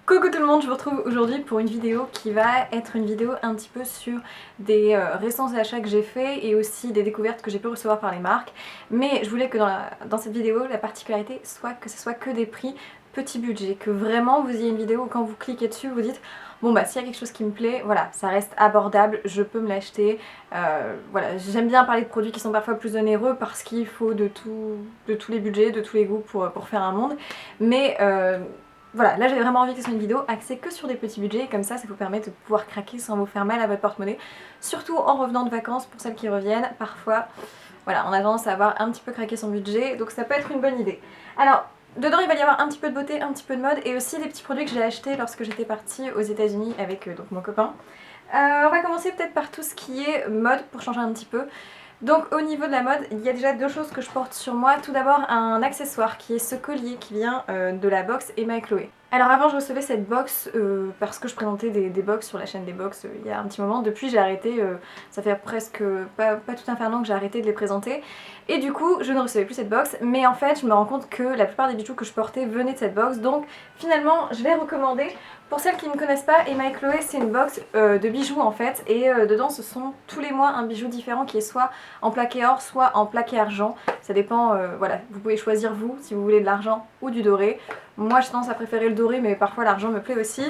Coucou tout le monde, je vous retrouve aujourd'hui pour une vidéo qui va être une vidéo un petit peu sur des récents achats que j'ai fait et aussi des découvertes que j'ai pu recevoir par les marques. Mais je voulais que dans cette vidéo, la particularité soit que ce soit que des prix petit budget, que vraiment vous ayez une vidéo où quand vous cliquez dessus, vous dites bon bah s'il y a quelque chose qui me plaît, voilà, ça reste abordable, je peux me l'acheter. Voilà, j'aime bien parler de produits qui sont parfois plus onéreux parce qu'il faut de tous les budgets, de tous les goûts pour faire un monde. Mais voilà, là j'avais vraiment envie que ce soit une vidéo axée que sur des petits budgets, comme ça vous permet de pouvoir craquer sans vous faire mal à votre porte-monnaie. Surtout en revenant de vacances, pour celles qui reviennent, parfois, voilà, on a tendance à avoir un petit peu craqué son budget, donc ça peut être une bonne idée. Alors, dedans il va y avoir un petit peu de beauté, un petit peu de mode, et aussi des petits produits que j'ai achetés lorsque j'étais partie aux États-Unis avec donc mon copain. On va commencer peut-être par tout ce qui est mode, pour changer un petit peu. Donc au niveau de la mode, il y a déjà deux choses que je porte sur moi. Tout d'abord un accessoire qui est ce collier qui vient de la box Emma et Chloé. Alors avant je recevais cette box parce que je présentais des box sur la chaîne des box il y a un petit moment. Depuis j'ai arrêté, ça fait presque pas tout un an que j'ai arrêté de les présenter. Et du coup je ne recevais plus cette box, mais en fait je me rends compte que la plupart des bijoux que je portais venaient de cette box. Donc finalement je vais recommander. Pour celles qui ne connaissent pas, Emma et Chloé c'est une box de bijoux en fait. Et dedans ce sont tous les mois un bijou différent qui est soit en plaqué or, soit en plaqué argent. Ça dépend, voilà, vous pouvez choisir vous si vous voulez de l'argent ou du doré. Moi j'ai tendance à préférer le doré mais parfois l'argent me plaît aussi.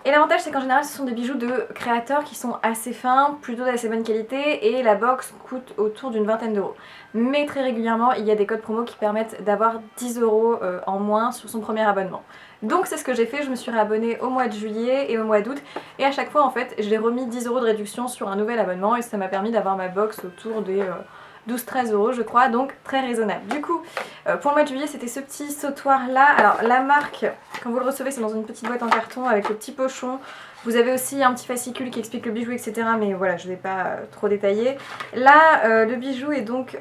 Et l'avantage c'est qu'en général ce sont des bijoux de créateurs qui sont assez fins, plutôt d'assez bonne qualité et la box coûte autour d'une vingtaine d'euros. Mais très régulièrement il y a des codes promo qui permettent d'avoir 10 euros en moins sur son premier abonnement. Donc c'est ce que j'ai fait, je me suis réabonnée au mois de juillet et au mois d'août et à chaque fois en fait j'ai remis 10 euros de réduction sur un nouvel abonnement et ça m'a permis d'avoir ma box autour des 12-13 euros je crois, donc très raisonnable. Du coup, pour le mois de juillet, c'était ce petit sautoir là. Alors la marque, quand vous le recevez, c'est dans une petite boîte en carton avec le petit pochon. Vous avez aussi un petit fascicule qui explique le bijou, etc. Mais voilà, je ne vais pas trop détailler. Là, le bijou est donc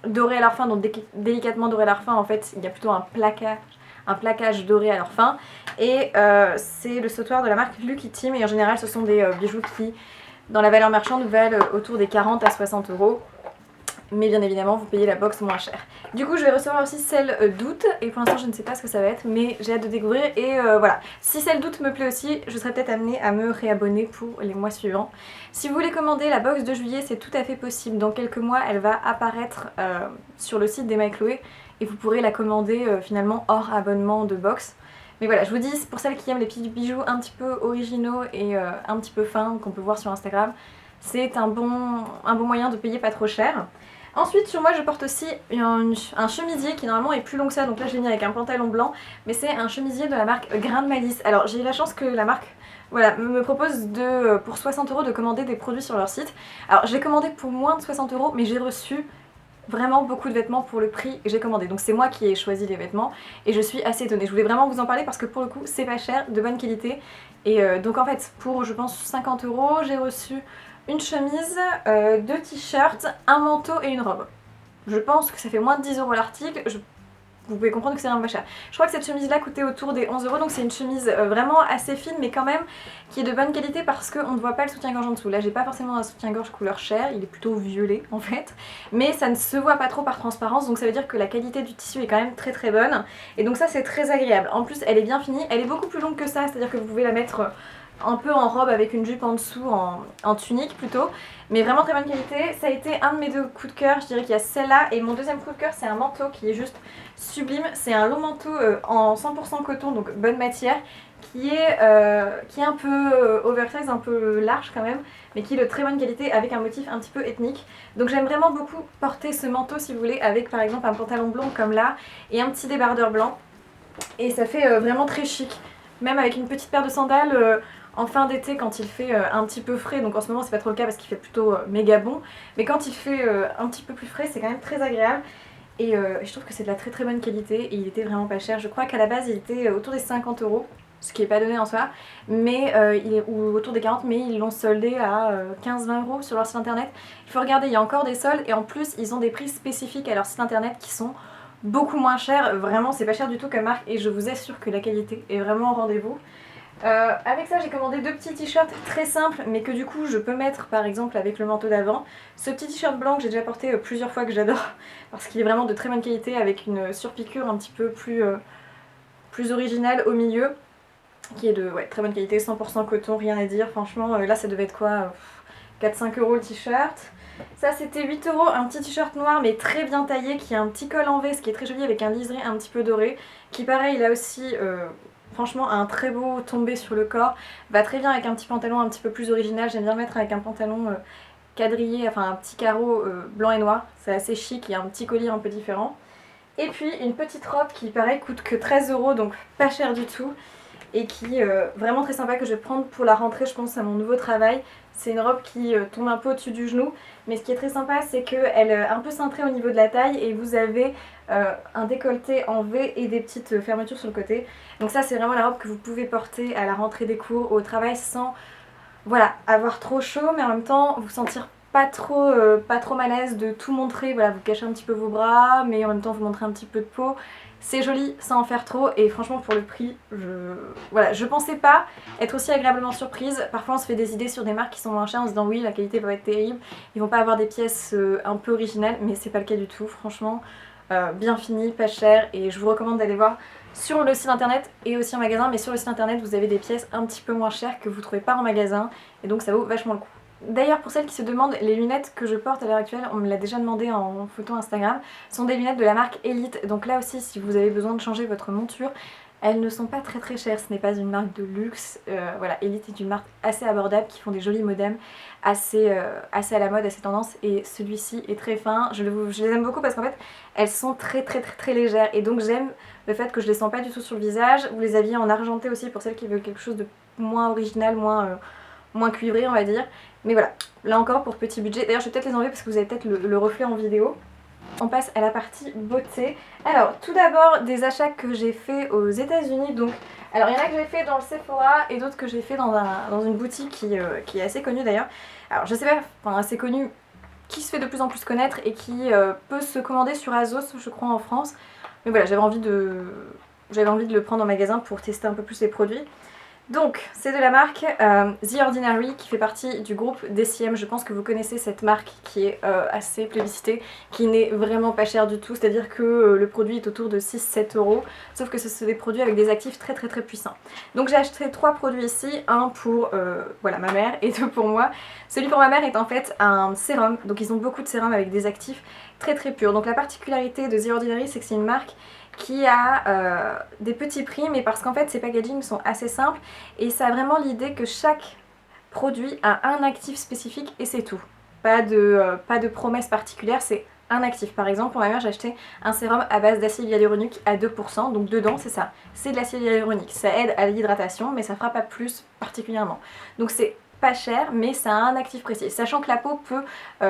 doré à leur fin, donc délicatement doré à leur fin. En fait, il y a plutôt un plaquage doré à leur fin. Et c'est le sautoir de la marque Lucky Team. Et en général, ce sont des bijoux qui, dans la valeur marchande, valent autour des 40 à 60 euros. Mais bien évidemment vous payez la box moins cher. Du coup je vais recevoir aussi celle d'août et pour l'instant je ne sais pas ce que ça va être mais j'ai hâte de découvrir et voilà. Si celle d'août me plaît aussi, je serai peut-être amenée à me réabonner pour les mois suivants. Si vous voulez commander la box de juillet, c'est tout à fait possible. Dans quelques mois elle va apparaître sur le site d'Emma et Chloé et vous pourrez la commander finalement hors abonnement de box. Mais voilà, je vous dis, pour celles qui aiment les petits bijoux un petit peu originaux et un petit peu fins qu'on peut voir sur Instagram, c'est un bon moyen de payer pas trop cher. Ensuite sur moi je porte aussi un chemisier qui normalement est plus long que ça, donc là je l'ai mis avec un pantalon blanc, mais c'est un chemisier de la marque Grain de Malice. Alors j'ai eu la chance que la marque voilà, me propose pour 60 euros de commander des produits sur leur site. Alors j'ai commandé pour moins de 60 euros mais j'ai reçu vraiment beaucoup de vêtements pour le prix que j'ai commandé. Donc c'est moi qui ai choisi les vêtements et je suis assez étonnée. Je voulais vraiment vous en parler parce que pour le coup c'est pas cher, de bonne qualité. Et donc en fait pour je pense 50 euros j'ai reçu une chemise, deux t-shirts, un manteau et une robe. Je pense que ça fait moins de 10 euros l'article. Vous pouvez comprendre que c'est vraiment pas cher. Je crois que cette chemise là coûtait autour des 11 euros, donc c'est une chemise vraiment assez fine mais quand même qui est de bonne qualité parce qu'on ne voit pas le soutien-gorge en dessous. Là j'ai pas forcément un soutien-gorge couleur chair, il est plutôt violet en fait, mais ça ne se voit pas trop par transparence, donc ça veut dire que la qualité du tissu est quand même très très bonne et donc ça c'est très agréable. En plus elle est bien finie, elle est beaucoup plus longue que ça, c'est à dire que vous pouvez la mettre un peu en robe avec une jupe en dessous, en tunique plutôt, mais vraiment très bonne qualité. Ça a été un de mes deux coups de cœur, je dirais qu'il y a celle-là, et mon deuxième coup de cœur c'est un manteau qui est juste sublime. C'est un long manteau en 100% coton, donc bonne matière, qui est un peu oversize, un peu large quand même, mais qui est de très bonne qualité avec un motif un petit peu ethnique. Donc j'aime vraiment beaucoup porter ce manteau si vous voulez, avec par exemple un pantalon blond comme là, et un petit débardeur blanc, et ça fait vraiment très chic, même avec une petite paire de sandales en fin d'été quand il fait un petit peu frais, donc en ce moment c'est pas trop le cas parce qu'il fait plutôt méga bon, mais quand il fait un petit peu plus frais c'est quand même très agréable et je trouve que c'est de la très très bonne qualité et il était vraiment pas cher. Je crois qu'à la base il était autour des 50 euros, ce qui est pas donné en soi, mais ou autour des 40, mais ils l'ont soldé à 15-20 euros sur leur site internet. Il faut regarder, il y a encore des soldes et en plus ils ont des prix spécifiques à leur site internet qui sont beaucoup moins chers, vraiment c'est pas cher du tout comme marque et je vous assure que la qualité est vraiment au rendez-vous. Avec ça j'ai commandé deux petits t-shirts très simples mais que du coup je peux mettre par exemple avec le manteau d'avant. Ce petit t-shirt blanc que j'ai déjà porté plusieurs fois que j'adore parce qu'il est vraiment de très bonne qualité avec une surpiqûre un petit peu plus originale au milieu. qui est de très bonne qualité, 100% coton, rien à dire. Franchement, là ça devait être quoi, 4-5 € le t-shirt. Ça c'était 8 €, un petit t-shirt noir mais très bien taillé qui a un petit col en V, ce qui est très joli avec un liseré un petit peu doré. Qui pareil, là aussi, franchement un très beau tombé sur le corps. Va très bien avec un petit pantalon un petit peu plus original. J'aime bien le mettre avec un pantalon quadrillé, enfin un petit carreau blanc et noir. C'est assez chic, il y a un petit collier un peu différent. Et puis une petite robe qui pareil coûte que 13 €, donc pas cher du tout. Et qui est vraiment très sympa, que je vais prendre pour la rentrée, je pense, à mon nouveau travail. C'est une robe qui tombe un peu au-dessus du genou, mais ce qui est très sympa, c'est qu'elle est un peu cintrée au niveau de la taille et vous avez un décolleté en V et des petites fermetures sur le côté. Donc ça, c'est vraiment la robe que vous pouvez porter à la rentrée des cours, au travail, sans voilà, avoir trop chaud, mais en même temps vous sentir pas trop mal à l'aise de tout montrer. Voilà, vous cachez un petit peu vos bras, mais en même temps vous montrez un petit peu de peau. C'est joli sans en faire trop, et franchement pour le prix, je pensais pas être aussi agréablement surprise. Parfois on se fait des idées sur des marques qui sont moins chères en se disant oui, la qualité va être terrible, ils vont pas avoir des pièces un peu originales, mais c'est pas le cas du tout. Franchement, bien fini, pas cher, et je vous recommande d'aller voir sur le site internet et aussi en magasin. Mais sur le site internet vous avez des pièces un petit peu moins chères que vous trouvez pas en magasin, et donc ça vaut vachement le coup. D'ailleurs, pour celles qui se demandent, les lunettes que je porte à l'heure actuelle, on me l'a déjà demandé en photo Instagram, sont des lunettes de la marque Elite. Donc là aussi, si vous avez besoin de changer votre monture, elles ne sont pas très chères, ce n'est pas une marque de luxe. Voilà, Elite est une marque assez abordable, qui font des jolis modems, assez à la mode, assez tendance, et celui-ci est très fin. Je les aime beaucoup parce qu'en fait, elles sont très légères, et donc j'aime le fait que je les sens pas du tout sur le visage. Vous les aviez en argenté aussi pour celles qui veulent quelque chose de moins original, moins cuivré on va dire. Mais voilà, là encore pour petit budget. D'ailleurs je vais peut-être les enlever parce que vous avez peut-être le reflet en vidéo. On passe à la partie beauté. Alors tout d'abord des achats que j'ai fait aux États-Unis. Donc, alors il y en a que j'ai fait dans le Sephora et d'autres que j'ai fait dans une boutique qui est assez connue d'ailleurs. Alors je sais pas, enfin assez connue, qui se fait de plus en plus connaître et qui peut se commander sur Azos je crois en France. Mais voilà, j'avais envie de le prendre en magasin pour tester un peu plus les produits. Donc, c'est de la marque The Ordinary, qui fait partie du groupe DCM. Je pense que vous connaissez cette marque qui est assez plébiscitée, qui n'est vraiment pas chère du tout, c'est-à-dire que le produit est autour de 6-7 €, sauf que ce sont des produits avec des actifs très puissants. Donc j'ai acheté 3 produits ici, un pour voilà, ma mère et 2 pour moi. Celui pour ma mère est en fait un sérum, donc ils ont beaucoup de sérums avec des actifs très purs. Donc la particularité de The Ordinary, c'est que c'est une marque qui a des petits prix, mais parce qu'en fait ses packagings sont assez simples et ça a vraiment l'idée que chaque produit a un actif spécifique et c'est tout. Pas de promesse particulière, c'est un actif. Par exemple, pour ma mère, j'ai acheté un sérum à base d'acide hyaluronique à 2%, donc dedans c'est ça, c'est de l'acide hyaluronique. Ça aide à l'hydratation, mais ça fera pas plus particulièrement. Donc c'est pas cher, mais ça a un actif précis. Sachant que la peau peut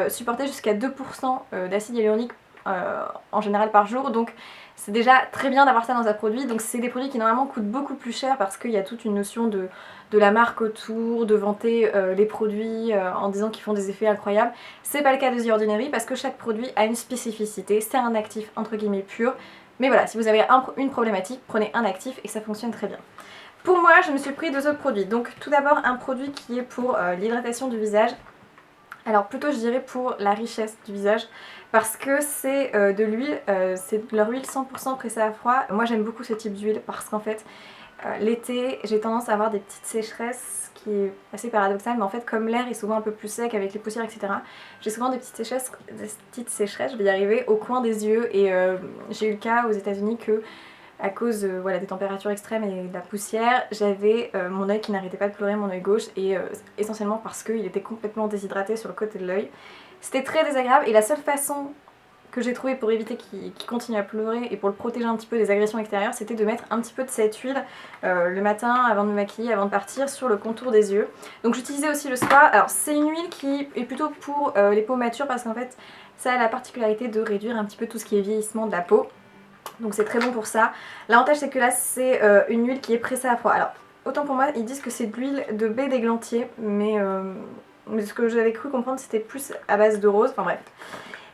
supporter jusqu'à 2% d'acide hyaluronique en général par jour, donc c'est déjà très bien d'avoir ça dans un produit. Donc c'est des produits qui normalement coûtent beaucoup plus cher parce qu'il y a toute une notion de la marque autour, de vanter les produits en disant qu'ils font des effets incroyables. C'est pas le cas de The Ordinary parce que chaque produit a une spécificité, c'est un actif entre guillemets pur. Mais voilà, si vous avez une problématique, prenez un actif et ça fonctionne très bien. Pour moi, je me suis pris 2 autres produits. Donc tout d'abord un produit qui est pour l'hydratation du visage. Alors plutôt je dirais pour la richesse du visage, parce que c'est de l'huile, c'est de leur huile 100% pressée à froid. Moi j'aime beaucoup ce type d'huile parce qu'en fait l'été j'ai tendance à avoir des petites sécheresses, qui est assez paradoxal, mais en fait comme l'air est souvent un peu plus sec avec les poussières etc, j'ai souvent des petites sécheresses, je vais y arriver, au coin des yeux. Et j'ai eu le cas aux États-Unis que à cause voilà, des températures extrêmes et de la poussière, j'avais mon œil qui n'arrêtait pas de pleurer, mon œil gauche, et essentiellement parce qu'il était complètement déshydraté sur le côté de l'œil. C'était très désagréable, et la seule façon que j'ai trouvé pour éviter qu'il continue à pleurer et pour le protéger un petit peu des agressions extérieures, c'était de mettre un petit peu de cette huile le matin avant de me maquiller, avant de partir, sur le contour des yeux. Donc j'utilisais aussi le soir. Alors c'est une huile qui est plutôt pour les peaux matures parce qu'en fait ça a la particularité de réduire un petit peu tout ce qui est vieillissement de la peau. Donc c'est très bon pour ça. L'avantage c'est que là c'est une huile qui est pressée à froid. Alors autant pour moi ils disent que c'est de l'huile de baie d'églantier, mais ce que j'avais cru comprendre c'était plus à base de rose, enfin bref.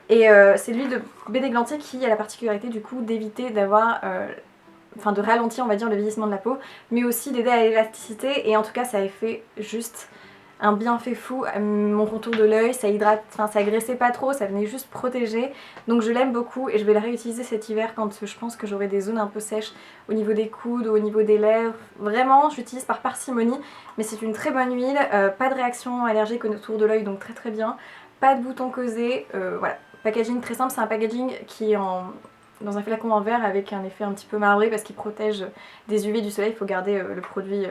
Et c'est l'huile de baie d'églantier qui a la particularité du coup d'éviter d'avoir, enfin de ralentir on va dire le vieillissement de la peau, mais aussi d'aider à l'élasticité, et en tout cas ça a fait juste un bienfait fou à mon contour de l'œil, ça hydrate, enfin ça agressait pas trop, ça venait juste protéger. Donc je l'aime beaucoup et je vais la réutiliser cet hiver quand je pense que j'aurai des zones un peu sèches au niveau des coudes ou au niveau des lèvres. Vraiment, j'utilise par parcimonie, mais c'est une très bonne huile, pas de réaction allergique autour de l'œil, donc très très bien. Pas de boutons causés, voilà. Packaging très simple, c'est un packaging qui est dans un flacon en verre avec un effet un petit peu marbré parce qu'il protège des UV du soleil, il faut garder le produit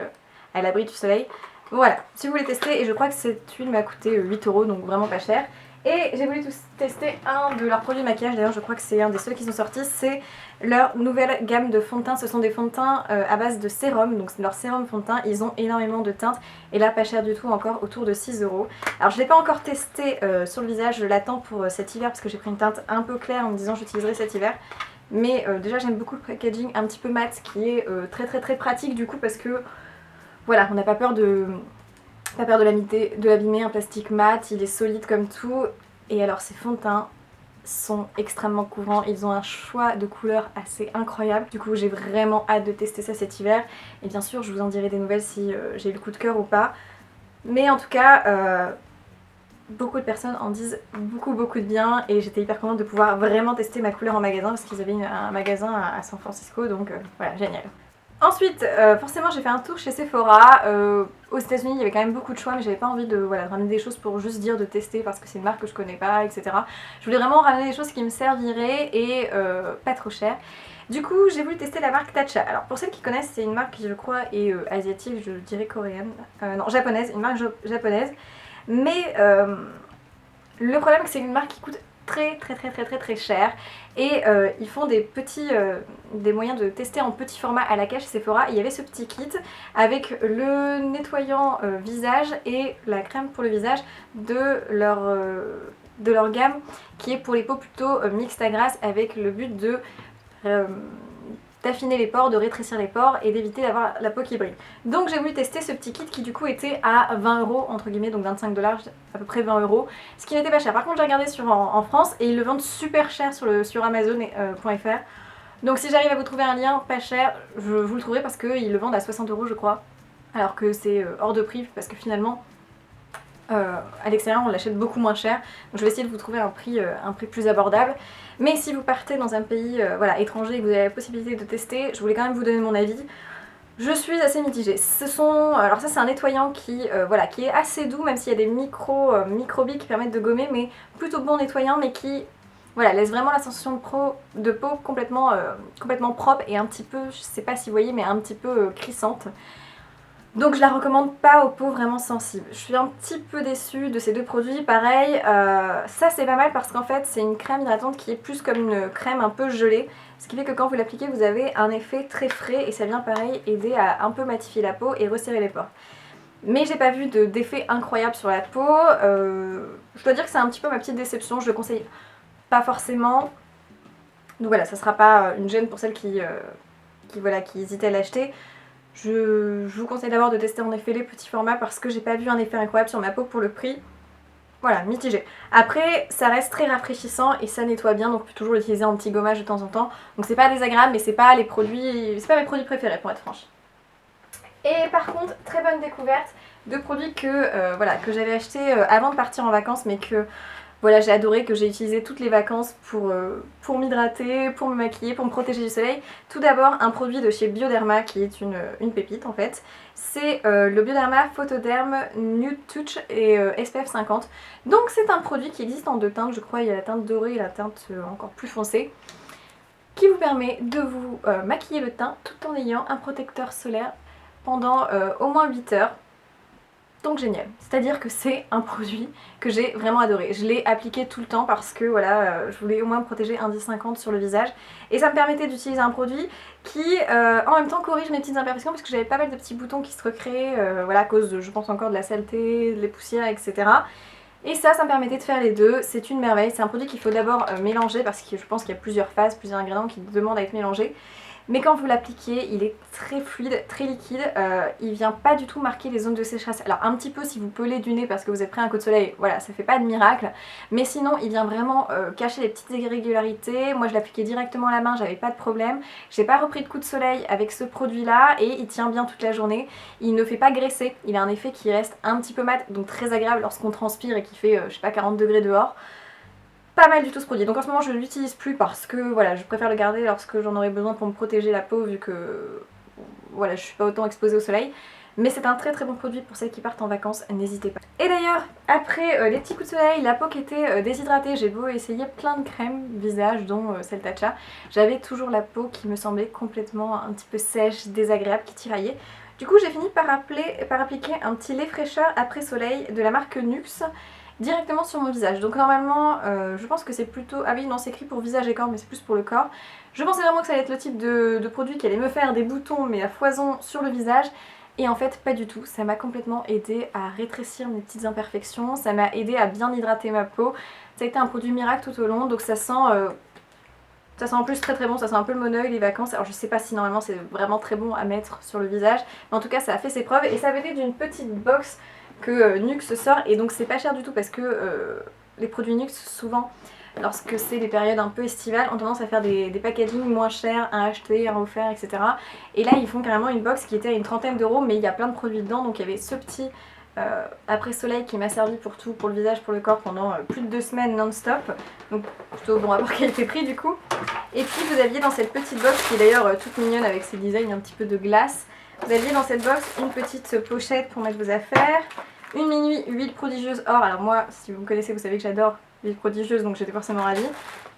à l'abri du soleil. Voilà, si vous voulez tester, et je crois que cette huile m'a coûté 8 €, donc vraiment pas cher. Et j'ai voulu tester un de leurs produits de maquillage, d'ailleurs je crois que c'est un des seuls qui sont sortis, c'est leur nouvelle gamme de fonds de teint. Ce sont des fonds de teint à base de sérum, donc c'est leur sérum fond de teint, ils ont énormément de teintes, et là pas cher du tout, encore autour de 6 €. Alors je ne l'ai pas encore testé sur le visage, je l'attends pour cet hiver parce que j'ai pris une teinte un peu claire en me disant j'utiliserai cet hiver. Mais déjà j'aime beaucoup le packaging un petit peu mat qui est très pratique du coup parce que voilà, on n'a pas peur de l'abîmer, un plastique mat, il est solide comme tout. Et alors ces fonds de teint sont extrêmement couvrants, ils ont un choix de couleurs assez incroyable. Du coup j'ai vraiment hâte de tester ça cet hiver. Et bien sûr je vous en dirai des nouvelles si j'ai eu le coup de cœur ou pas. Mais en tout cas, beaucoup de personnes en disent beaucoup de bien et j'étais hyper contente de pouvoir vraiment tester ma couleur en magasin parce qu'ils avaient un magasin à San Francisco, donc voilà, génial. Ensuite, forcément j'ai fait un tour chez Sephora. Aux États-Unis il y avait quand même beaucoup de choix, mais j'avais pas envie de ramener des choses pour juste dire de tester parce que c'est une marque que je connais pas, etc. Je voulais vraiment ramener des choses qui me serviraient et pas trop chères. Du coup j'ai voulu tester la marque Tatcha. Alors pour celles qui connaissent, c'est une marque qui je crois est asiatique, je dirais coréenne, non japonaise, une marque japonaise. Mais le problème c'est que c'est une marque qui coûte très cher et ils font des moyens de tester en petit format à la caisse chez Sephora. Il y avait ce petit kit avec le nettoyant visage et la crème pour le visage de leur gamme qui est pour les peaux plutôt mixtes à grasses avec le but d'affiner les pores, de rétrécir les pores et d'éviter d'avoir la peau qui brille. Donc j'ai voulu tester ce petit kit qui du coup était à 20 € entre guillemets, donc 25 $, à peu près 20 €, ce qui n'était pas cher. Par contre j'ai regardé en France et ils le vendent super cher sur Amazon.fr. Donc si j'arrive à vous trouver un lien pas cher, vous le trouverez parce qu'ils le vendent à 60 € je crois. Alors que c'est hors de prix parce que finalement à l'extérieur on l'achète beaucoup moins cher. Donc je vais essayer de vous trouver un prix plus abordable. Mais si vous partez dans un pays voilà, étranger et que vous avez la possibilité de tester, je voulais quand même vous donner mon avis. Je suis assez mitigée. Alors ça c'est un nettoyant qui est assez doux, même s'il y a des microbilles qui permettent de gommer, mais plutôt bon nettoyant, mais qui laisse vraiment la sensation de peau complètement propre et un petit peu, je sais pas si vous voyez, mais un petit peu crissante. Donc je la recommande pas aux peaux vraiment sensibles. Je suis un petit peu déçue de ces deux produits. Pareil, ça c'est pas mal parce qu'en fait c'est une crème hydratante qui est plus comme une crème un peu gelée. Ce qui fait que quand vous l'appliquez vous avez un effet très frais et ça vient pareil aider à un peu matifier la peau et resserrer les pores. Mais j'ai pas vu d'effet incroyable sur la peau. Je dois dire que c'est un petit peu ma petite déception, je le conseille pas forcément. Donc voilà, ça sera pas une gêne pour celles qui hésitaient à l'acheter. Je vous conseille d'abord de tester en effet les petits formats parce que j'ai pas vu un effet incroyable sur ma peau pour le prix. Voilà, mitigé. Après, ça reste très rafraîchissant et ça nettoie bien, donc on peut toujours l'utiliser en petit gommage de temps en temps. Donc c'est pas désagréable, mais c'est pas mes produits préférés pour être franche. Et par contre, très bonne découverte de produits que j'avais achetés avant de partir en vacances, mais que j'ai adoré, que j'ai utilisé toutes les vacances pour m'hydrater, pour me maquiller, pour me protéger du soleil. Tout d'abord un produit de chez Bioderma qui est une pépite en fait. C'est le Bioderma Photoderm Nude Touch et SPF 50. Donc c'est un produit qui existe en deux teintes, je crois il y a la teinte dorée et la teinte encore plus foncée, qui vous permet de vous maquiller le teint tout en ayant un protecteur solaire pendant au moins 8 heures. Donc génial, c'est-à-dire que c'est un produit que j'ai vraiment adoré. Je l'ai appliqué tout le temps parce que je voulais au moins me protéger indice 50 sur le visage. Et ça me permettait d'utiliser un produit qui en même temps corrige mes petites imperfections parce que j'avais pas mal de petits boutons qui se recréaient à cause de, je pense encore de la saleté, des poussières, etc. Et ça me permettait de faire les deux, c'est une merveille. C'est un produit qu'il faut d'abord mélanger parce que je pense qu'il y a plusieurs phases, plusieurs ingrédients qui demandent à être mélangés. mais quand vous l'appliquez, il est très fluide, très liquide, il vient pas du tout marquer les zones de sécheresse. Alors un petit peu si vous pelez du nez parce que vous avez pris un coup de soleil, voilà, ça fait pas de miracle, mais sinon il vient vraiment cacher les petites irrégularités. Moi je l'appliquais directement à la main, j'avais pas de problème, j'ai pas repris de coup de soleil avec ce produit là et il tient bien toute la journée, il ne fait pas graisser, il a un effet qui reste un petit peu mat, donc très agréable lorsqu'on transpire et qu'il fait je sais pas 40 degrés dehors. Pas mal du tout ce produit, donc en ce moment je ne l'utilise plus parce que voilà, je préfère le garder lorsque j'en aurai besoin pour me protéger la peau vu que voilà, je suis pas autant exposée au soleil. Mais c'est un très très bon produit pour celles qui partent en vacances, n'hésitez pas. Et d'ailleurs, après les petits coups de soleil, la peau qui était déshydratée, j'ai beau essayer plein de crèmes visage dont celle Tatcha, j'avais toujours la peau qui me semblait complètement un petit peu sèche, désagréable, qui tiraillait. Du coup j'ai fini par appliquer un petit lait fraîcheur après soleil de la marque Nuxe directement sur mon visage. Donc normalement, je pense que c'est plutôt... Ah oui, non, c'est écrit pour visage et corps, mais c'est plus pour le corps. Je pensais vraiment que ça allait être le type de produit qui allait me faire des boutons, mais à foison sur le visage. Et en fait, pas du tout. Ça m'a complètement aidé à rétrécir mes petites imperfections. Ça m'a aidé à bien hydrater ma peau. Ça a été un produit miracle tout au long, donc ça sent... ça sent en plus très très bon, ça sent un peu le monoeil, les vacances. Alors je sais pas si normalement c'est vraiment très bon à mettre sur le visage, mais en tout cas ça a fait ses preuves et ça venait d'une petite box que Nuxe sort et donc c'est pas cher du tout parce que les produits Nuxe souvent lorsque c'est des périodes un peu estivales ont tendance à faire des packagings moins chers, un acheté, un offert, etc. Et là ils font carrément une box qui était à une trentaine d'euros mais il y a plein de produits dedans, donc il y avait ce petit après soleil qui m'a servi pour tout, pour le visage, pour le corps pendant plus de 2 semaines non-stop, donc plutôt bon rapport qualité-prix du coup. Et puis vous aviez dans cette petite box qui est d'ailleurs toute mignonne avec ses designs un petit peu de glace, vous aviez dans cette box une petite pochette pour mettre vos affaires, une mini huile prodigieuse or, alors moi si vous me connaissez vous savez que j'adore l'huile prodigieuse donc j'étais forcément ravie.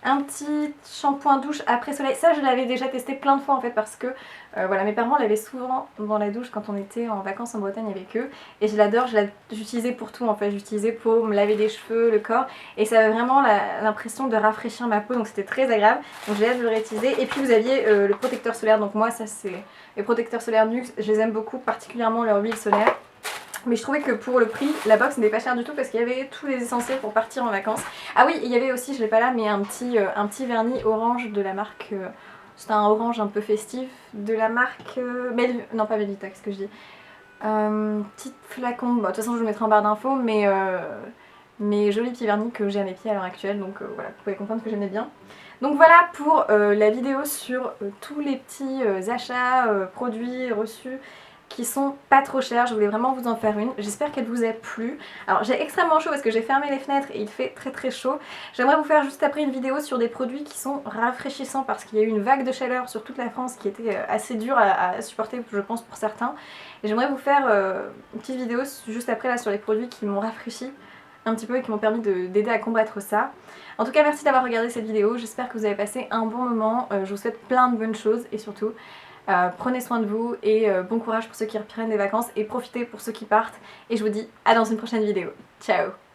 Un petit shampoing douche après soleil, ça je l'avais déjà testé plein de fois en fait parce que voilà, mes parents l'avaient souvent dans la douche quand on était en vacances en Bretagne avec eux et je l'adore, j'utilisais pour tout en fait, j'utilisais pour me laver les cheveux, le corps et ça avait vraiment l'impression de rafraîchir ma peau donc c'était très agréable, donc j'ai hâte de le réutiliser. Et puis vous aviez le protecteur solaire, donc moi ça c'est les protecteurs solaires Nuxe, je les aime beaucoup, particulièrement leur huile solaire. Mais je trouvais que pour le prix, la box n'était pas chère du tout parce qu'il y avait tous les essentiels pour partir en vacances. Ah oui, il y avait aussi, je l'ai pas là, mais un petit vernis orange de la marque... c'était un orange un peu festif de la marque... non pas Belvita, qu'est-ce que je dis petit flacon, bon, de toute façon je vous mettrai en barre d'infos, mais joli petit vernis que j'ai à mes pieds à l'heure actuelle, donc voilà, vous pouvez comprendre que j'aimais bien. Donc voilà pour la vidéo sur tous les petits achats, produits reçus qui sont pas trop chers. Je voulais vraiment vous en faire une, j'espère qu'elle vous a plu. Alors j'ai extrêmement chaud parce que j'ai fermé les fenêtres et il fait très très chaud. J'aimerais vous faire juste après une vidéo sur des produits qui sont rafraîchissants parce qu'il y a eu une vague de chaleur sur toute la France qui était assez dure à supporter je pense pour certains. Et j'aimerais vous faire une petite vidéo juste après là sur les produits qui m'ont rafraîchi un petit peu et qui m'ont permis d'aider à combattre ça. En tout cas merci d'avoir regardé cette vidéo, j'espère que vous avez passé un bon moment, je vous souhaite plein de bonnes choses et surtout prenez soin de vous et bon courage pour ceux qui reprennent des vacances et profitez pour ceux qui partent et je vous dis à dans une prochaine vidéo. Ciao!